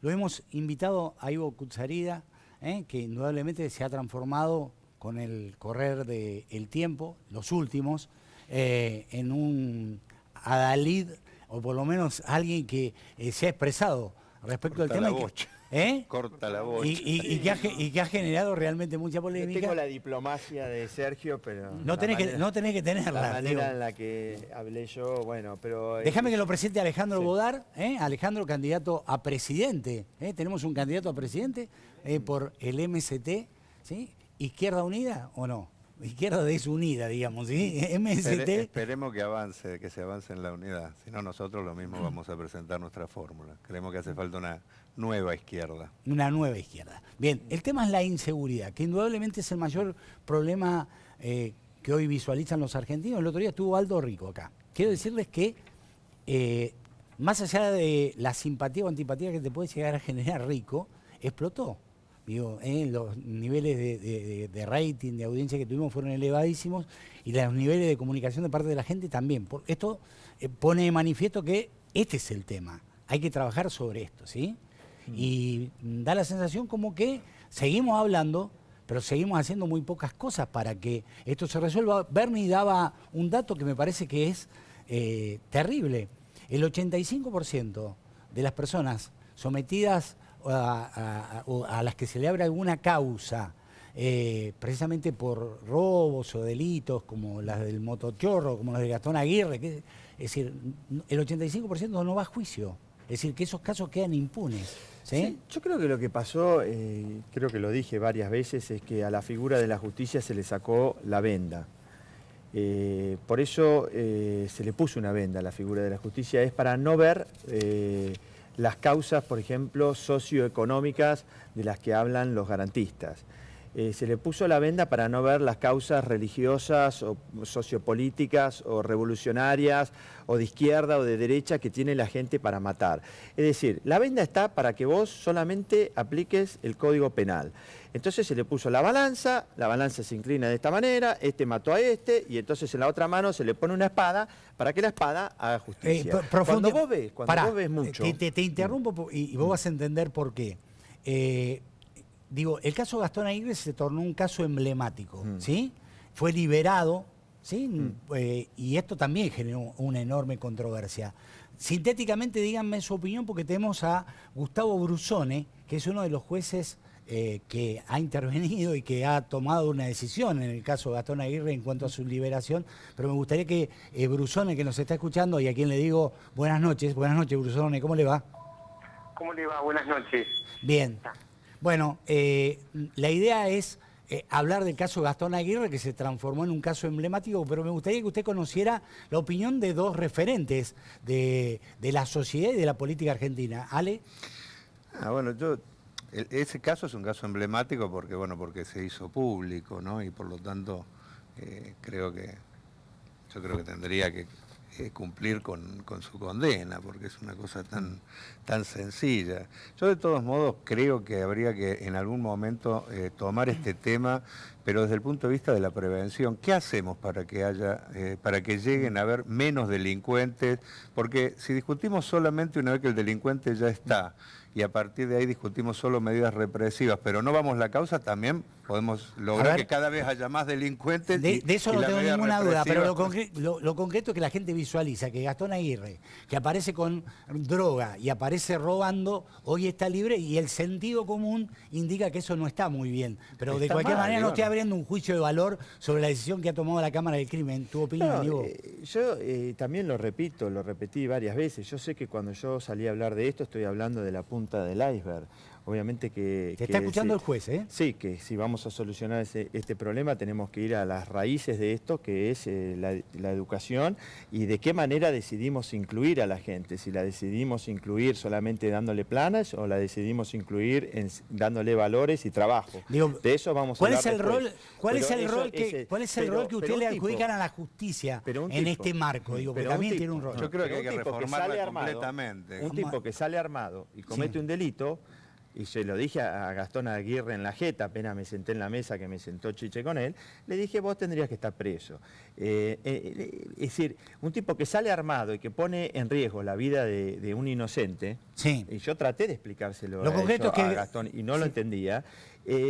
Lo hemos invitado a Ivo Kutsarida, que indudablemente se ha transformado con el correr del tiempo, los últimos, en un adalid, o por lo menos alguien que se ha expresado respecto al tema. Corta la bocha. Y que ha generado realmente mucha polémica. No tengo la diplomacia de Sergio, pero... No tenés que tenerla. La manera en la que hablé yo, bueno, pero... Déjame que lo presente Alejandro Bodar, Alejandro, candidato a presidente. Tenemos un candidato a presidente por el MST, ¿sí? ¿Izquierda Unida o no? Izquierda Desunida, digamos, ¿sí? MST. Esperemos que se avance en la unidad. Si no, nosotros lo mismo vamos a presentar nuestra fórmula. Creemos que hace falta una nueva izquierda. Una nueva izquierda. Bien, el tema es la inseguridad, que indudablemente es el mayor problema que hoy visualizan los argentinos. El otro día estuvo Aldo Rico acá. Quiero decirles que, más allá de la simpatía o antipatía que te puede llegar a generar Rico, explotó. Digo, los niveles de rating, de audiencia que tuvimos fueron elevadísimos y los niveles de comunicación de parte de la gente también. Esto pone de manifiesto que este es el tema. Hay que trabajar sobre esto, ¿sí? Y da la sensación como que seguimos hablando, pero seguimos haciendo muy pocas cosas para que esto se resuelva. Bernie daba un dato que me parece que es terrible. El 85% de las personas sometidas a las que se le abre alguna causa, precisamente por robos o delitos, como las del motochorro, como las de Gastón Aguirre, es decir, el 85% no va a juicio. Es decir, que esos casos quedan impunes. ¿Sí? Sí, yo creo que lo que pasó, creo que lo dije varias veces, es que a la figura de la justicia se le sacó la venda. Por eso se le puso una venda a la figura de la justicia, es para no ver las causas, por ejemplo, socioeconómicas de las que hablan los garantistas. Se le puso la venda para no ver las causas religiosas o sociopolíticas o revolucionarias o de izquierda o de derecha que tiene la gente para matar. Es decir, la venda está para que vos solamente apliques el Código Penal. Entonces se le puso la balanza se inclina de esta manera, este mató a este y entonces en la otra mano se le pone una espada para que la espada haga justicia. Cuando vos ves mucho... Te interrumpo y vos vas a entender por qué. Digo, el caso Gastón Aguirre se tornó un caso emblemático, ¿sí? Fue liberado, ¿sí? Y esto también generó una enorme controversia. Sintéticamente, díganme su opinión, porque tenemos a Gustavo Brusone, que es uno de los jueces que ha intervenido y que ha tomado una decisión en el caso Gastón Aguirre en cuanto a su liberación. Pero me gustaría que Brusone, que nos está escuchando y a quien le digo buenas noches Brusone, ¿cómo le va? ¿Cómo le va? Buenas noches. Bien. Bueno, la idea es hablar del caso Gastón Aguirre, que se transformó en un caso emblemático, pero me gustaría que usted conociera la opinión de dos referentes de la sociedad y de la política argentina. ¿Ale? Bueno, ese caso es un caso emblemático porque se hizo público, ¿no? Y por lo tanto yo creo que tendría que cumplir con su condena, porque es una cosa tan sencilla. Yo de todos modos creo que habría que en algún momento tomar este tema, pero desde el punto de vista de la prevención. ¿Qué hacemos para que lleguen a haber menos delincuentes? Porque si discutimos solamente una vez que el delincuente ya está, y a partir de ahí discutimos solo medidas represivas, pero no vamos a la causa, también podemos lograr que cada vez haya más delincuentes. De eso no tengo ninguna duda, pero lo concreto es que la gente visualiza que Gastón Aguirre, que aparece con droga y aparece robando, hoy está libre y el sentido común indica que eso no está muy bien. Pero está de cualquier manera no estoy abriendo un juicio de valor sobre la decisión que ha tomado la Cámara del Crimen. ¿Tu opinión, Diego? Yo también lo repetí varias veces. Yo sé que cuando yo salí a hablar de esto estoy hablando de la punta del iceberg. Obviamente que... Te está escuchando el juez, ¿eh? Sí, que si vamos a solucionar este problema tenemos que ir a las raíces de esto, que es la educación y de qué manera decidimos incluir a la gente. Si la decidimos incluir solamente dándole planas o la decidimos incluir dándole valores y trabajo. Digo, de eso vamos a hablar después. ¿Cuál es el rol que usted le adjudican a la justicia en este marco? Digo, porque también tiene un rol. Yo creo que hay que reformarla completamente. Un tipo que sale armado y comete un delito... y se lo dije a Gastón Aguirre en la jeta, apenas me senté en la mesa que me sentó Chiche con él, le dije, vos tendrías que estar preso. Es decir, un tipo que sale armado y que pone en riesgo la vida de un inocente, Sí. y yo traté de explicárselo Lo concreto es que- a Gastón y no lo entendía,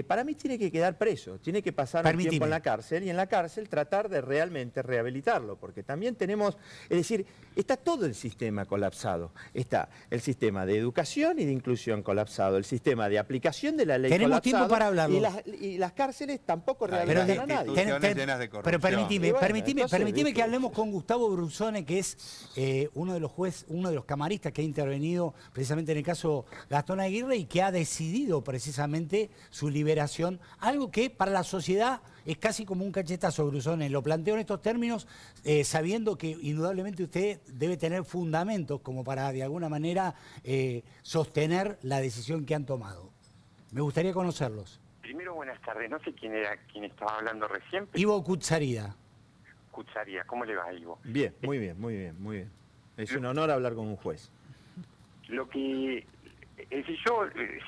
para mí tiene que quedar preso, tiene que pasar un Permitime. tiempo en la cárcel y en la cárcel tratar de realmente rehabilitarlo, porque también tenemos, es decir, está todo el sistema colapsado. Está el sistema de educación y de inclusión colapsado, el sistema de aplicación de la ley Tenemos colapsado, tiempo para hablarlo. y las cárceles tampoco Claro, rehabilitan las a nadie. instituciones llenas de Pero corrupción. permitime, Y bueno, permitime, entonces, permitime ¿viste? que hablemos con Gustavo Brusone, que es uno de los camaristas que ha intervenido precisamente en el caso Gastón Aguirre y que ha decidido precisamente su liberación, algo que para la sociedad es casi como un cachetazo, Brusone. Lo planteo en estos términos, sabiendo que indudablemente usted debe tener fundamentos como para de alguna manera sostener la decisión que han tomado. Me gustaría conocerlos. Primero, buenas tardes. No sé quién era quien estaba hablando recién, pero Ivo Kutsarida. Cucharía. ¿Cómo le va, Ivo? Bien, muy bien, muy bien, muy bien. Es un honor hablar con un juez. Lo que...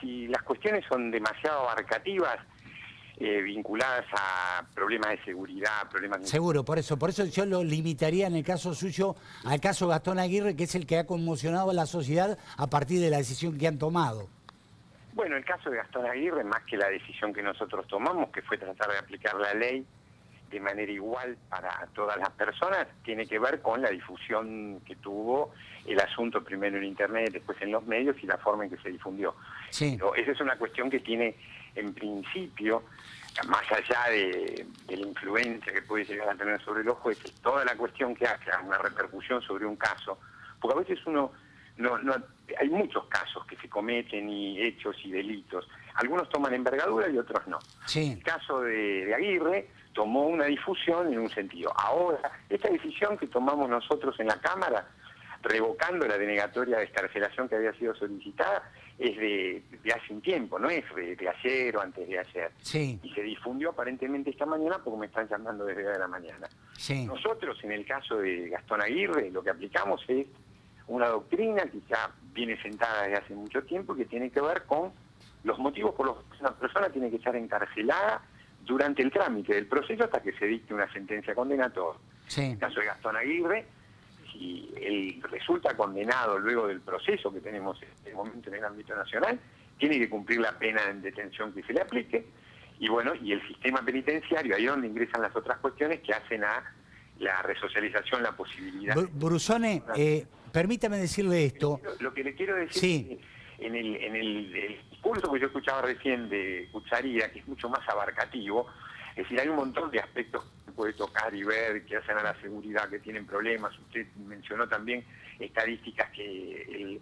si las cuestiones son demasiado abarcativas, vinculadas a problemas de seguridad, problemas de... Seguro, por eso yo lo limitaría en el caso suyo al caso Gastón Aguirre, que es el que ha conmocionado a la sociedad a partir de la decisión que han tomado. Bueno, el caso de Gastón Aguirre, más que la decisión que nosotros tomamos, que fue tratar de aplicar la ley de manera igual para todas las personas, tiene que ver con la difusión que tuvo el asunto primero en Internet, después en los medios y la forma en que se difundió. Sí. Pero esa es una cuestión que tiene, en principio, más allá de la influencia que puede llegar a tener sobre los jueces, toda la cuestión que hace una repercusión sobre un caso, porque a veces uno... hay muchos casos que se cometen y hechos y delitos. Algunos toman envergadura y otros no. Sí. El caso de Aguirre tomó una difusión en un sentido. Ahora, esta decisión que tomamos nosotros en la Cámara, revocando la denegatoria de excarcelación que había sido solicitada, es de hace un tiempo, no es de ayer o antes de ayer. Sí. Y se difundió aparentemente esta mañana porque me están llamando desde hoy de la mañana. Sí. Nosotros, en el caso de Gastón Aguirre, lo que aplicamos es una doctrina que ya viene sentada desde hace mucho tiempo y que tiene que ver con los motivos por los que una persona tiene que estar encarcelada durante el trámite del proceso hasta que se dicte una sentencia condenatoria. Sí. En el caso de Gastón Aguirre, si él resulta condenado luego del proceso que tenemos en este momento en el ámbito nacional, tiene que cumplir la pena en detención que se le aplique, y bueno, y el sistema penitenciario, ahí es donde ingresan las otras cuestiones que hacen a la resocialización, la posibilidad... Brusone, permítame decirle esto. Lo que le quiero decir Sí. es que en el discurso que yo escuchaba recién de Cucharía, que es mucho más abarcativo, es decir, hay un montón de aspectos que se puede tocar y ver que hacen a la seguridad, que tienen problemas. Usted mencionó también estadísticas que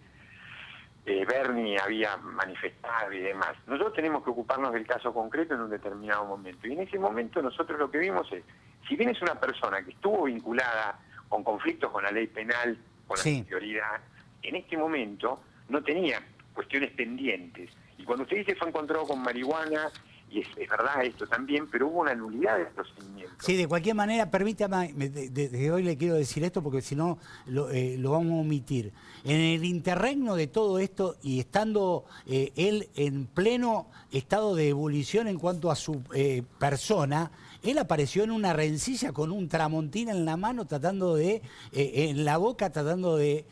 Bernie había manifestado y demás. Nosotros tenemos que ocuparnos del caso concreto en un determinado momento. Y en ese momento nosotros lo que vimos es, si bien es una persona que estuvo vinculada con conflictos con la ley penal, con Sí. la prioridad, en este momento no tenía cuestiones pendientes. Y cuando usted dice fue encontrado con marihuana, y es verdad esto también, pero hubo una nulidad de procedimiento. Sí, de cualquier manera, permítame, desde hoy le quiero decir esto porque si no lo vamos a omitir. En el interregno de todo esto y estando él en pleno estado de ebullición en cuanto a su persona, él apareció en una rencilla con un tramontina en la mano tratando de, en la boca tratando de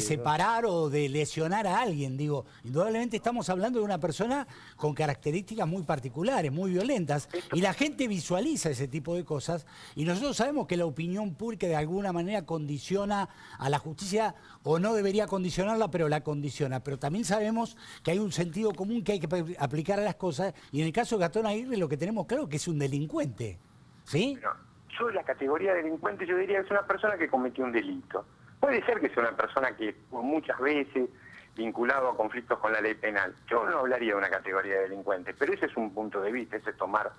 separar o de lesionar a alguien. Digo, indudablemente estamos hablando de una persona con características muy particulares, muy violentas, y la gente visualiza ese tipo de cosas, y nosotros sabemos que la opinión pública de alguna manera condiciona a la justicia, o no debería condicionarla, pero la condiciona. Pero también sabemos que hay un sentido común que hay que aplicar a las cosas, y en el caso de Gastón Aguirre lo que tenemos claro es que es un delincuente, ¿sí? Pero yo la categoría de delincuente yo diría que es una persona que cometió un delito. Puede ser que sea una persona que muchas veces vinculado a conflictos con la ley penal. Yo no hablaría de una categoría de delincuentes, pero ese es un punto de vista, ese es tomar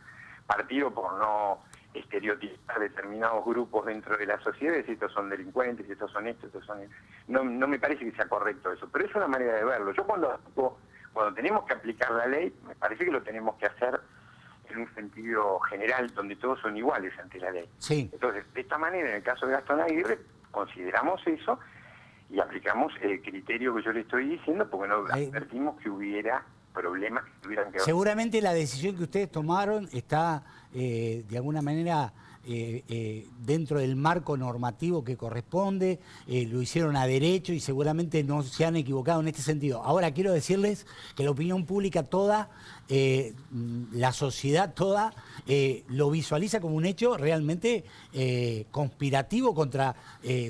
partido por no estereotipar determinados grupos dentro de la sociedad, si estos son delincuentes, si estos son estos son... No me parece que sea correcto eso, pero es una manera de verlo. Yo cuando tenemos que aplicar la ley, me parece que lo tenemos que hacer en un sentido general, donde todos son iguales ante la ley. Sí. Entonces, de esta manera, en el caso de Gastón Aguirre, consideramos eso, y aplicamos el criterio que yo le estoy diciendo porque no advertimos que hubiera problemas que tuvieran que ver. Seguramente la decisión que ustedes tomaron está de alguna manera dentro del marco normativo que corresponde, lo hicieron a derecho y seguramente no se han equivocado en este sentido. Ahora quiero decirles que la opinión pública toda, la sociedad toda, lo visualiza como un hecho realmente conspirativo contra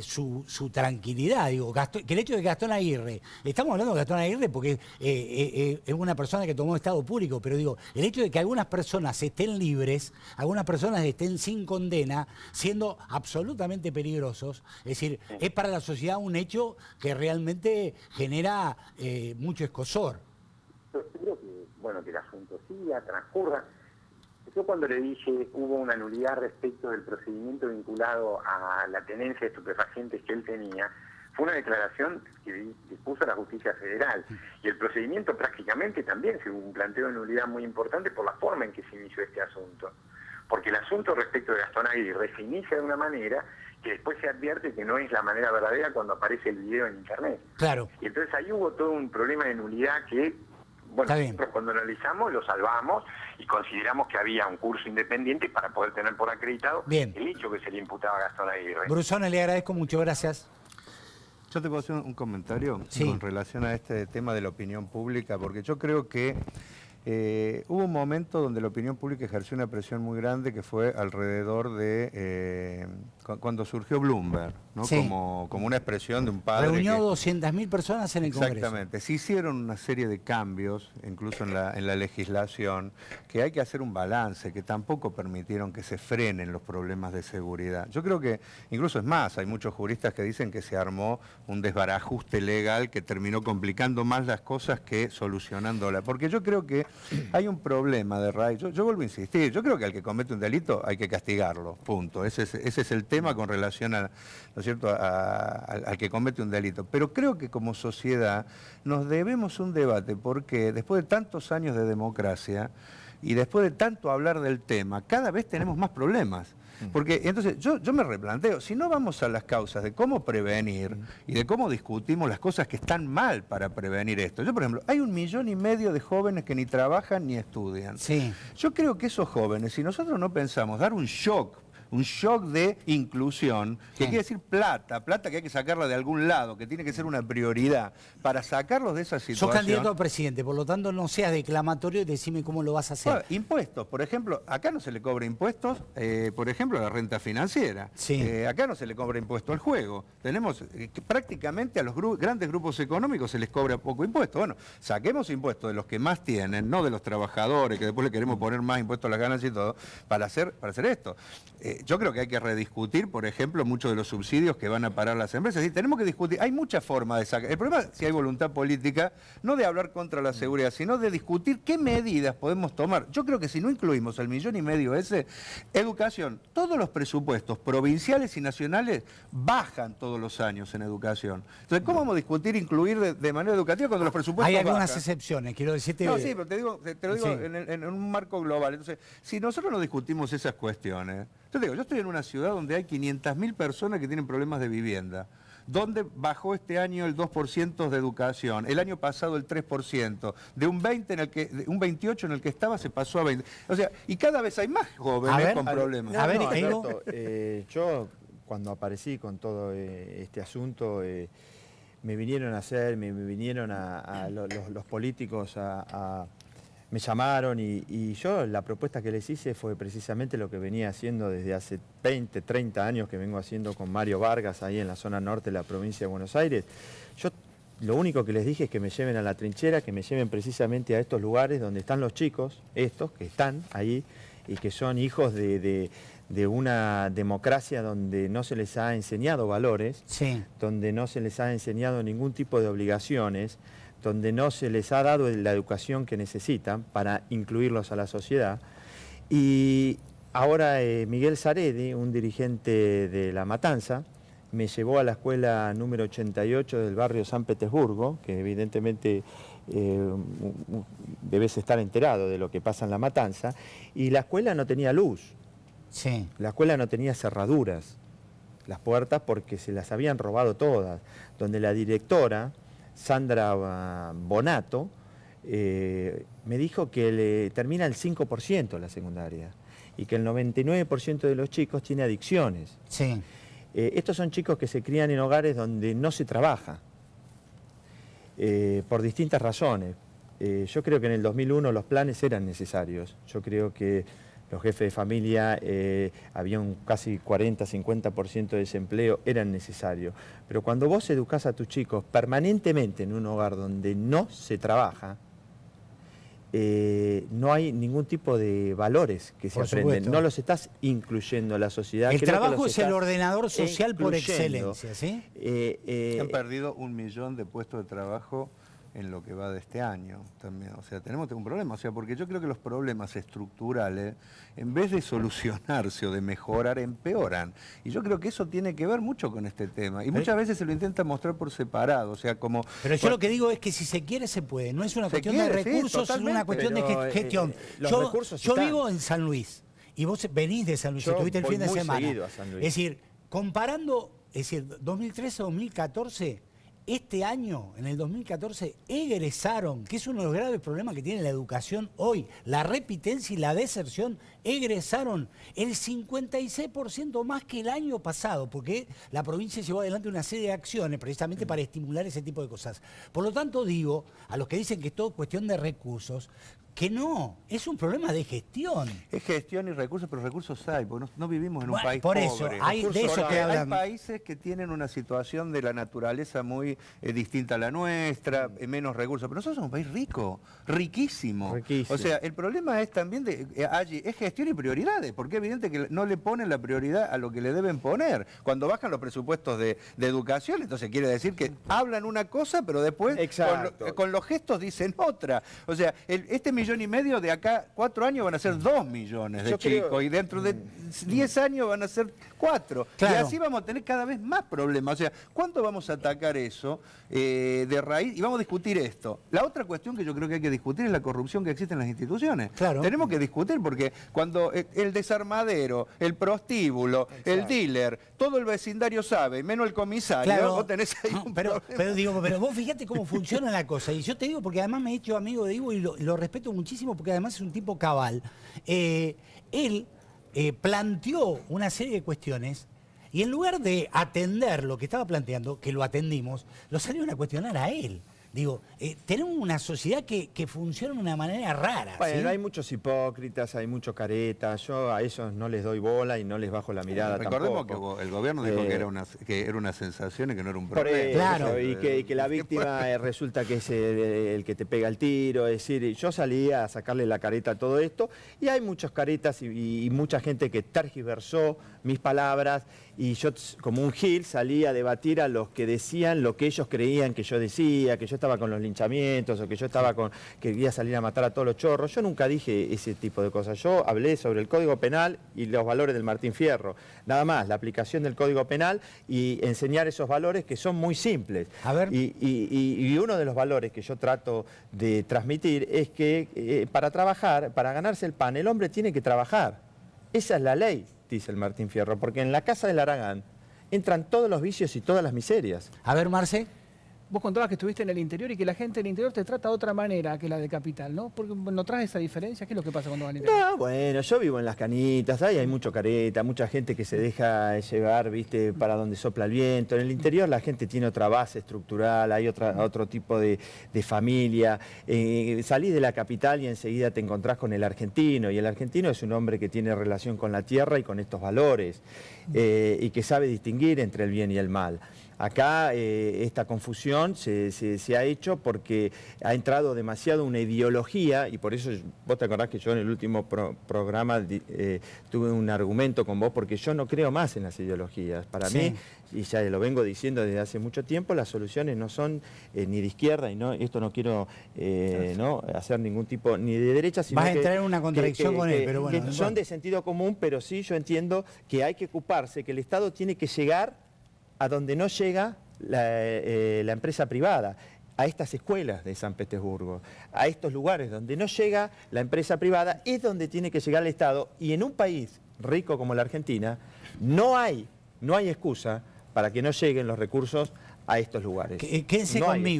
su tranquilidad. Digo, que el hecho de Gastón Aguirre, estamos hablando de Gastón Aguirre porque es una persona que tomó estado público, pero digo, el hecho de que algunas personas estén libres, algunas personas estén sin condena, siendo absolutamente peligrosos, es decir, es para la sociedad un hecho que realmente genera mucho escozor. Yo creo que, bueno, que el asunto siga, transcurra. Yo cuando le dije hubo una nulidad respecto del procedimiento vinculado a la tenencia de estupefacientes que él tenía, fue una declaración que dispuso la Justicia Federal. Y el procedimiento prácticamente también se hubo un planteo de nulidad muy importante por la forma en que se inició este asunto. Porque el asunto respecto de Gastón Aguirre se inicia de una manera que después se advierte que no es la manera verdadera cuando aparece el video en internet. Claro. Y entonces ahí hubo todo un problema de nulidad que, bueno, nosotros cuando analizamos lo salvamos y consideramos que había un curso independiente para poder tener por acreditado el hecho que se le imputaba a Gastón Aguirre. Brusone, le agradezco mucho, gracias. Yo te puedo hacer un comentario sí, con relación a este tema de la opinión pública, porque yo creo que hubo un momento donde la opinión pública ejerció una presión muy grande que fue alrededor de cuando surgió Bloomberg, ¿no? Sí. Como una expresión de un padre. Reunió 200.000 personas en el Congreso. Exactamente. Se hicieron una serie de cambios, incluso en la legislación, que hay que hacer un balance, que tampoco permitieron que se frenen los problemas de seguridad. Yo creo que, incluso es más, hay muchos juristas que dicen que se armó un desbarajuste legal que terminó complicando más las cosas que solucionándolas. Porque yo creo que hay un problema de raíz. Yo vuelvo a insistir, yo creo que al que comete un delito hay que castigarlo, punto. Ese es el tema con relación a, ¿no es cierto?, al que comete un delito. Pero creo que como sociedad nos debemos un debate porque después de tantos años de democracia y después de tanto hablar del tema, cada vez tenemos más problemas. Porque entonces yo me replanteo, si no vamos a las causas de cómo prevenir y de cómo discutimos las cosas que están mal para prevenir esto. Yo, por ejemplo, hay 1,5 millones de jóvenes que ni trabajan ni estudian. Sí. Yo creo que esos jóvenes, si nosotros no pensamos dar un shock de inclusión, que quiere decir plata que hay que sacarla de algún lado, que tiene que ser una prioridad para sacarlos de esa situación. Sos candidato a presidente, por lo tanto no seas declamatorio y decime cómo lo vas a hacer. Bueno, impuestos, por ejemplo, acá no se le cobra impuestos, por ejemplo, a la renta financiera. Sí. Acá no se le cobra impuesto al juego. Tenemos que prácticamente a los grandes grupos económicos se les cobra poco impuesto. Bueno, saquemos impuestos de los que más tienen, no de los trabajadores, que después le queremos poner más impuestos a las ganancias y todo, para hacer esto. Yo creo que hay que rediscutir, por ejemplo, muchos de los subsidios que van a parar las empresas. Y tenemos que discutir, hay muchas formas de sacar. El problema es si hay voluntad política, no de hablar contra la seguridad, sino de discutir qué medidas podemos tomar. Yo creo que si no incluimos el 1,5 millones ese, educación, todos los presupuestos provinciales y nacionales bajan todos los años en educación. Entonces, ¿cómo vamos a discutir incluir de manera educativa cuando los presupuestos hay algunas bajan? Excepciones, quiero decirte. No, sí, pero te lo digo sí, en un marco global. Entonces, si nosotros no discutimos esas cuestiones, yo estoy en una ciudad donde hay 500.000 personas que tienen problemas de vivienda, donde bajó este año el 2% de educación, el año pasado el 3%, de un 28 en el que estaba se pasó a 20. O sea, y cada vez hay más jóvenes con problemas. Alberto, yo cuando aparecí con todo este asunto, me vinieron los políticos me llamaron y yo la propuesta que les hice fue precisamente lo que venía haciendo desde hace 20, 30 años que vengo haciendo con Mario Vargas ahí en la zona norte de la provincia de Buenos Aires. Yo lo único que les dije es que me lleven a la trinchera, que me lleven precisamente a estos lugares donde están los chicos, estos que están ahí y que son hijos de una democracia donde no se les ha enseñado valores, sí, donde no se les ha enseñado ningún tipo de obligaciones, donde no se les ha dado la educación que necesitan para incluirlos a la sociedad. Y ahora Miguel Saredi, un dirigente de La Matanza, me llevó a la escuela número 88 del barrio San Petersburgo, que evidentemente debes estar enterado de lo que pasa en La Matanza, y la escuela no tenía luz, sí, la escuela no tenía cerraduras, las puertas porque se las habían robado todas, donde la directora, Sandra Bonato, me dijo que termina el 5% la secundaria y que el 99% de los chicos tiene adicciones. Sí. Estos son chicos que se crían en hogares donde no se trabaja, por distintas razones. Yo creo que en el 2001 los planes eran necesarios. Yo creo que los jefes de familia, había un casi 40-50% de desempleo, eran necesarios. Pero cuando vos educás a tus chicos permanentemente en un hogar donde no se trabaja, no hay ningún tipo de valores que se aprenden. Supuesto. No los estás incluyendo a la sociedad. El Creo que trabajo los es el estás ordenador social por excluyendo. excelencia, ¿sí? Han perdido 1 millón de puestos de trabajo en lo que va de este año también. O sea, tenemos un problema. O sea, porque yo creo que los problemas estructurales, en vez de solucionarse o de mejorar, empeoran. Y yo creo que eso tiene que ver mucho con este tema. Y muchas veces se lo intenta mostrar por separado. O sea, como... Pero yo lo que digo es que si se quiere, se puede. No es una cuestión de recursos, es una cuestión de gestión. Yo vivo en San Luis y vos venís de San Luis, estuviste el fin de semana. Es decir, comparando, 2013-2014, este año, en el 2014, egresaron, que es uno de los graves problemas que tiene la educación hoy, la repitencia y la deserción, egresaron el 56% más que el año pasado, porque la provincia llevó adelante una serie de acciones precisamente para estimular ese tipo de cosas. Por lo tanto, digo, a los que dicen que es todo cuestión de recursos, que no, es un problema de gestión. Es gestión y recursos, pero recursos hay, porque no vivimos en un país por pobre. eso, de eso que hay hablan. países que tienen una situación de la naturaleza muy distinta a la nuestra, menos recursos, pero nosotros somos un país rico, riquísimo. O sea, el problema es también allí es gestión y prioridades, porque es evidente que no le ponen la prioridad a lo que le deben poner. Cuando bajan los presupuestos de educación, entonces quiere decir que hablan una cosa, pero después con los gestos dicen otra. O sea, este 1,5 millones de acá 4 años van a ser 2 millones de chicos y dentro de 10 años van a ser 4. Claro. Y así vamos a tener cada vez más problemas. O sea, ¿cuánto vamos a atacar eso de raíz? Y vamos a discutir esto. La otra cuestión que yo creo que hay que discutir es la corrupción que existe en las instituciones. Claro. Tenemos que discutir porque cuando el desarmadero, el prostíbulo, el dealer, todo el vecindario sabe, menos el comisario, Claro. vos tenés ahí un problema. Pero vos fíjate cómo funciona la cosa. Y yo te digo, porque además me he hecho amigo de Ivo y lo respeto muchísimo, porque además es un tipo cabal. Él planteó una serie de cuestiones y en lugar de atender lo que estaba planteando, que lo atendimos, lo salieron a cuestionar a él. Digo, tenemos una sociedad que funciona de una manera rara. Bueno, ¿sí? hay muchos hipócritas, hay muchos caretas, yo a esos no les doy bola y no les bajo la mirada Recordemos tampoco. que el gobierno dijo que era una sensación y que no era un Por problema. eso, Claro. y que la víctima resulta que es el que te pega el tiro. Es decir, yo salí a sacarle la careta a todo esto y hay muchas caretas y mucha gente que tergiversó mis palabras y yo como un gil salí a debatir a los que decían lo que ellos creían que yo decía, que yo estaba con los linchamientos o que yo estaba que quería salir a matar a todos los chorros. Yo nunca dije ese tipo de cosas. Yo hablé sobre el Código Penal y los valores del Martín Fierro. Nada más, la aplicación del Código Penal y enseñar esos valores que son muy simples. A ver. Y uno de los valores que yo trato de transmitir es que para trabajar, para ganarse el pan, el hombre tiene que trabajar. Esa es la ley, dice el Martín Fierro, porque en la casa del Aragán entran todos los vicios y todas las miserias. A ver, Marce. Vos contabas que estuviste en el interior y que la gente del interior te trata de otra manera que la de capital, ¿no? Porque no traes esa diferencia. ¿Qué es lo que pasa cuando vas al interior? No, bueno, yo vivo en las canitas, ahí hay mucho careta, mucha gente que se deja llevar, viste, para donde sopla el viento. En el interior la gente tiene otra base estructural, hay otro tipo de familia. Salís de la capital y enseguida te encontrás con el argentino, y el argentino es un hombre que tiene relación con la tierra y con estos valores, y que sabe distinguir entre el bien y el mal. Acá esta confusión se ha hecho porque ha entrado demasiado una ideología, y por eso vos te acordás que yo en el último programa tuve un argumento con vos, porque yo no creo más en las ideologías. Para mí, y ya lo vengo diciendo desde hace mucho tiempo, las soluciones no son ni de izquierda, y esto no quiero no hacer ningún tipo ni de derecha, sino Vas a que, entrar en una contradicción con él, pero bueno. que son de sentido común, pero sí yo entiendo que hay que ocuparse, que el Estado tiene que llegar a donde no llega la empresa privada, a estas escuelas de San Petersburgo, a estos lugares donde no llega la empresa privada, es donde tiene que llegar el Estado. Y en un país rico como la Argentina, no hay no hay excusa para que no lleguen los recursos a estos lugares. Quédense No hay conmigo.